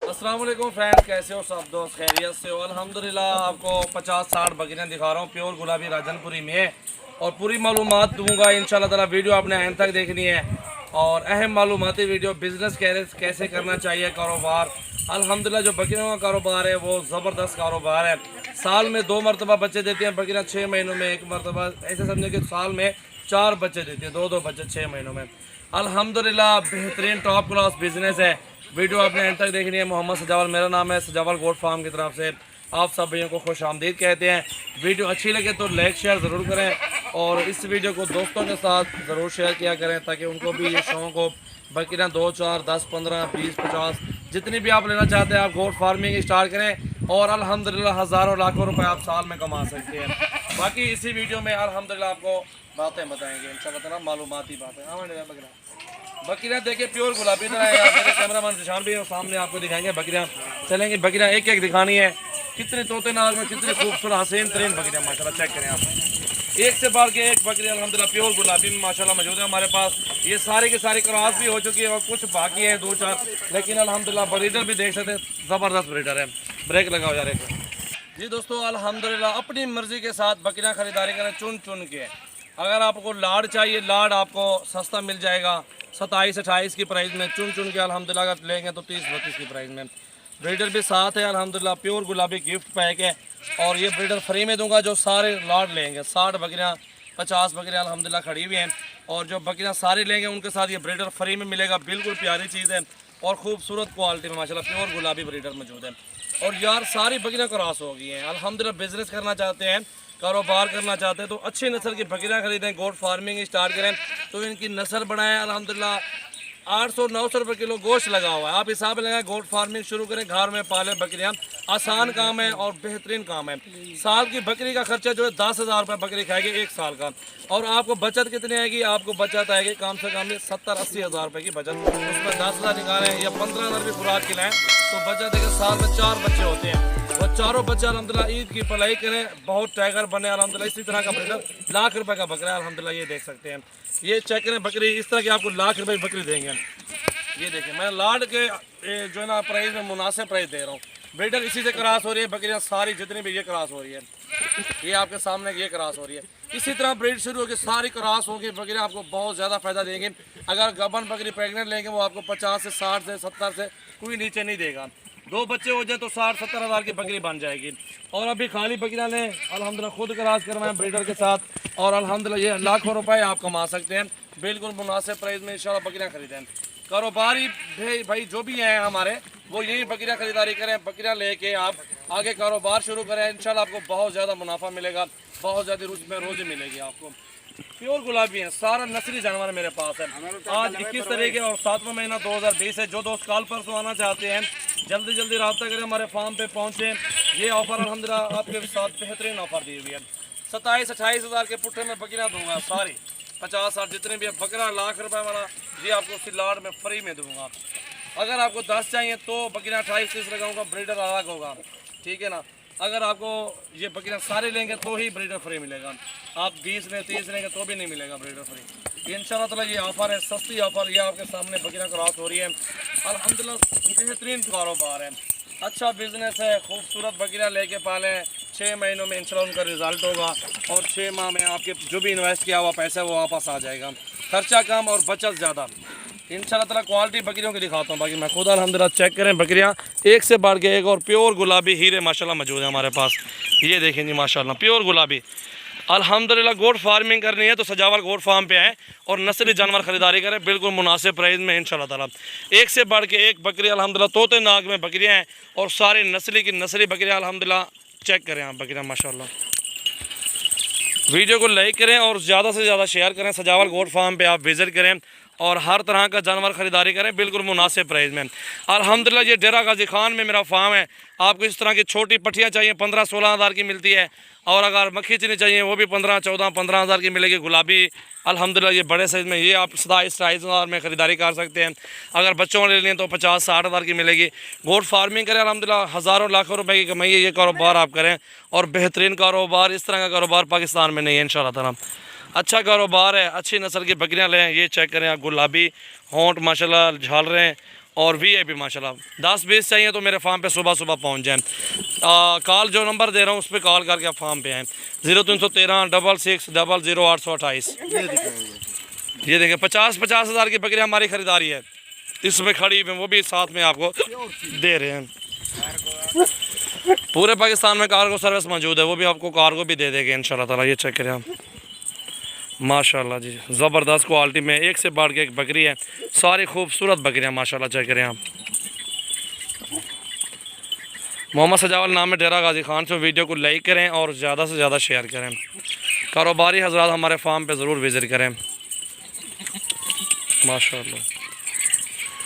अस्सलाम वालेकुम फ्रेंड, कैसे हो सब दोस्त? खैरियत से हो? अल्हम्दुलिल्लाह। आपको 50-60 बकरियां दिखा रहा हूँ प्योर गुलाबी राजनपुरी में, और पूरी मालूमात दूंगा इंशाल्लाह ताला। वीडियो आपने एंड तक देखनी है और अहम मालूमाती वीडियो। बिज़नेस कैसे करना चाहिए, कारोबार। अल्हम्दुलिल्लाह जो बकरियों का कारोबार है वो ज़बरदस्त कारोबार है। साल में 2 मरतबा बच्चे देती हैं बकरियाँ, 6 महीनों में 1 मरतबा। ऐसे समझे कि साल में 4 बच्चे देती हैं, 2-2 बच्चे 6 महीनों में। अल्हम्दुलिल्लाह बेहतरीन टॉप क्लास बिज़नेस है। वीडियो आपने एंड तक देखनी है। मोहम्मद सजावल मेरा नाम है, सजावल गोट फार्म की तरफ से आप सब भैया को खुश आमदीद कहते हैं। वीडियो अच्छी लगे तो लाइक शेयर ज़रूर करें और इस वीडियो को दोस्तों के साथ ज़रूर शेयर किया करें ताकि उनको भी ये शौक़ हो। बकरियाँ 2, 4, 10, 15, 20, 50 जितनी भी आप लेना चाहते हैं आप गोट फार्मिंग स्टार्ट करें और अल्हम्दुलिल्लाह हज़ारों लाखों रुपए आप साल में कमा सकते हैं। बाकी इसी वीडियो में अल्हम्दुलिल्लाह आपको बातें बताएंगे इंशाल्लाह ताला, मालूमाती बातें। बकरियाँ देखिए प्योर गुलाबी तरह है। मेरे कैमरामैन निशान भी है, सामने आपको दिखाएंगे बकरियाँ। चलेंगे बकरियाँ एक एक दिखानी है। कितने तोते नाग में कितनी खूबसूरत हसीन तरीन बकरियाँ माशाल्लाह, चेक करें आप। एक से बढ़ के एक बकरी अल्हम्दुलिल्लाह प्योर गुलाबी में माशाल्लाह मौजूद है हमारे पास। ये सारी की सारी क्रॉस भी हो चुकी है और कुछ बाकी है 2-4, लेकिन अल्हम्दुलिल्लाह ब्रीडर भी देख सकते हैं, ज़बरदस्त ब्रीडर है। ब्रेक लगाओ यार एक। जी दोस्तों, अल्हम्दुलिल्लाह अपनी मर्ज़ी के साथ बकरियाँ खरीदारी करें चुन चुन के। अगर आपको लाड़ चाहिए, लाड़ आपको सस्ता मिल जाएगा 27-28 की प्राइस में। चुन चुन के अल्हम्दुलिल्लाह अगर लेंगे तो 30-32 की प्राइस में। ब्रीडर भी साथ है अल्हम्दुलिल्लाह, प्योर गुलाबी गिफ्ट पैक है और ये ब्रीडर फ्री में दूंगा जो सारे लाड़ लेंगे। 60 बकरियाँ 50 बकरियाँ अल्हम्दुलिल्लाह खड़ी हुई हैं और जो बकरियाँ सारी लेंगे उनके साथ ये ब्रीडर फ्री में मिलेगा। बिल्कुल प्यारी चीज़ है और खूबसूरत क्वालिटी में माशाल्लाह प्योर गुलाबी ब्रीडर मौजूद है। और यार सारी बकरियाँ क्रॉस हो गई हैं अल्हम्दुलिल्लाह। बिज़नेस करना चाहते हैं, कारोबार करना चाहते हैं तो अच्छी नस्ल की बकरियाँ खरीदें, गोट फार्मिंग स्टार्ट करें तो इनकी नस्ल बढ़ाएं। अल्हम्दुलिल्लाह 800-900 रुपये किलो गोश्त लगा हुआ है। आप हिसाब लगाएं, गोट फार्मिंग शुरू करें, घर में पालें बकरियाँ। आसान काम है और बेहतरीन काम है। साल की बकरी का खर्चा जो है 10,000 रुपये बकरी खाएगी 1 साल का। और आपको बचत कितनी आएगी? आपको बचत आएगी कम से कम 70-80 हज़ार रुपये की बचत। उसमें 10,000 निकालें या 15,000 भी खुराक खिलाएँ तो बचत है कि साल में 4 बच्चे होते हैं। वो चारों बच्चे अल्हम्दुलिल्लाह ईद की पलाई करें, बहुत टाइगर बने अल्हम्दुलिल्लाह। इसी तरह का ब्रीडर लाख रुपए का बकरा है अल्हम्दुलिल्लाह, ये देख सकते हैं। ये चेक करें बकरी, इस तरह की आपको लाख रुपए की बकरी देंगे। ये देखिए मैं लाड के जो है ना प्राइस में मुनासिब प्राइस दे रहा हूँ। ब्रीडर इसी से क्रॉस हो रही है बकरियाँ सारी, जितनी भी ये क्रॉस हो रही है, ये आपके सामने ये क्रॉस हो रही है। इसी तरह ब्रीड शुरू होगी, सारी क्रॉस होगी बकरियाँ आपको बहुत ज़्यादा फायदा देंगे। अगर गबन बकरी प्रेगनेंट लेंगे वो आपको 50 से 60 से 70 से कोई नीचे नहीं देगा। 2 बच्चे हो जाए तो 60-70 हज़ार की बकरी बन जाएगी। और अभी खाली बकरियाँ लें अल्हम्दुलिल्लाह, खुद क्रॉस करवाएं ब्रीडर के साथ और अल्हम्दुलिल्लाह ये लाखों रुपए आप कमा सकते हैं। बिल्कुल मुनासिब प्राइस में इंशाल्लाह बकरियाँ खरीदें। कारोबारी भाई जो भी हैं हमारे, वो यही बकरियाँ खरीदारी करें, बकरियाँ लेके आप आगे कारोबार शुरू करें। इंशाल्लाह आपको बहुत ज़्यादा मुनाफा मिलेगा, बहुत ज़्यादा रोज़ी मिलेगी आपको। प्योर गुलाबी है, सारा नस्ली जानवर मेरे पास है। आज 21 तारीख है और 7वां महीना 2020 है। जो दोस्त कल परसों आना चाहते हैं जल्दी जल्दी रब्ता करें, हमारे फार्म पे पहुँचें। ये ऑफ़र अल्हम्दुलिल्लाह आपके साथ बेहतरीन ऑफ़र दी हुई है। 27-28 हज़ार के पुट्ठे में बकरियाँ दूंगा सारी, 50-60 जितने भी बकरा लाख रुपए वाला ये आपको उसी लाड में फ्री में दूंगा। अगर आपको 10 चाहिए तो बकरियाँ 28-30 लगाऊंगा, ब्रीडर अलग होगा, ठीक है ना। अगर आपको ये बकरियाँ सारे लेंगे तो ही ब्रीडर फ्री मिलेगा। आप 20 में 30 लेंगे तो भी नहीं मिलेगा ब्रीडर फ्री। इंशाल्लाह ताला ये ऑफ़र है, सस्ती ऑफ़र। ये आपके सामने बकरियाँ क्रॉस हो रही है अल्हम्दुलिल्लाह, बेहतरीन कारोबार है, अच्छा बिज़नेस है। खूबसूरत बकरियाँ लेके पालें, 6 महीनों में इंशाल्लाह उनका रिज़ल्ट होगा और 6 माह में आपके जो भी इन्वेस्ट किया हुआ पैसा वो वापस आ जाएगा। खर्चा कम और बचत ज़्यादा। इंशाल्लाह ताला क्वालिटी बकरियों की दिखाता हूँ। बाकी मैं खुद अल्हम्दुलिल्लाह चेक करें, बकरियाँ एक से बढ़ के एक और प्योर गुलाबी हीरे माशाल्लाह मौजूद है हमारे पास। ये देखें जी माशाल्लाह प्योर गुलाबी अल्हम्दुलिल्लाह। गोट फार्मिंग करनी है तो सजावल गोट फार्म पे आएँ और नस्ली जानवर ख़रीदारी करें बिल्कुल मुनासिब प्राइस में इंशाल्लाह ताला। एक से बढ़ के एक बकरी अल्हम्दुलिल्लाह, तोते नाग में बकरियाँ हैं और सारे नस्ली की नस्ली बकरियाँ अल्हम्दुलिल्लाह। चेक करें आप बकरियाँ माशाल्लाह। वीडियो को लाइक करें और ज़्यादा से ज़्यादा शेयर करें। सजावल गोट फार्म पे आप विज़िट करें और हर तरह का जानवर ख़रीदारी करें बिल्कुल मुनासिब प्राइस में अल्हम्दुलिल्लाह। ये डेरा गाजी खान में मेरा फार्म है। आपको इस तरह की छोटी पट्टियाँ चाहिए 15-16 हज़ार की मिलती है और अगर मक्खी चीनी चाहिए वो भी 15-14-15 हज़ार की मिलेगी गुलाबी अल्हम्दुलिल्लाह। ये बड़े साइज़ में ये आप 27-28 हज़ार में ख़रीदारी कर सकते हैं। अगर बच्चों वाले लें तो 50-60 हज़ार की मिलेगी। गोट फार्मिंग करें अल्हम्दुलिल्लाह, हज़ारों लाखों रुपए की कमाई है। ये कारोबार आप करें और बेहतरीन कारोबार, इस तरह का कारोबार पाकिस्तान में नहीं है इंशाल्लाह ताला। अच्छा कारोबार है, अच्छी नस्ल की बकरियां लें। ये चेक करें आप, गुलाबी होंठ माशाल्लाह झाल रहे हैं और VIP माशाल्लाह। 10-20 चाहिए तो मेरे फार्म पे सुबह सुबह पहुंच जाएं। कॉल जो नंबर दे रहा हूँ उस पर कॉल करके आप फार्म पे आएँ। 0313 66 00 828। ये देखें 50 हज़ार की बकरियाँ हमारी ख़रीदारी है, इसमें खड़ी में वो भी साथ में आपको दे रहे हैं। पूरे पाकिस्तान में कार्गो सर्विस मौजूद है, वो भी आपको कार्गो भी दे देंगे इंशाल्लाह ताला। ये चेक करें आप, माशाल्लाह जी ज़बरदस्त क्वालिटी में एक से बढ़ के एक बकरी है, सारी खूबसूरत बकरियां माशाल्लाह। चेक करें आप। मोहम्मद सजावल नाम है, डेरा गाजी खान से। वीडियो को लाइक करें और ज़्यादा से ज़्यादा शेयर करें। कारोबारी हज़रात हमारे फार्म पे ज़रूर विज़िट करें माशाल्लाह।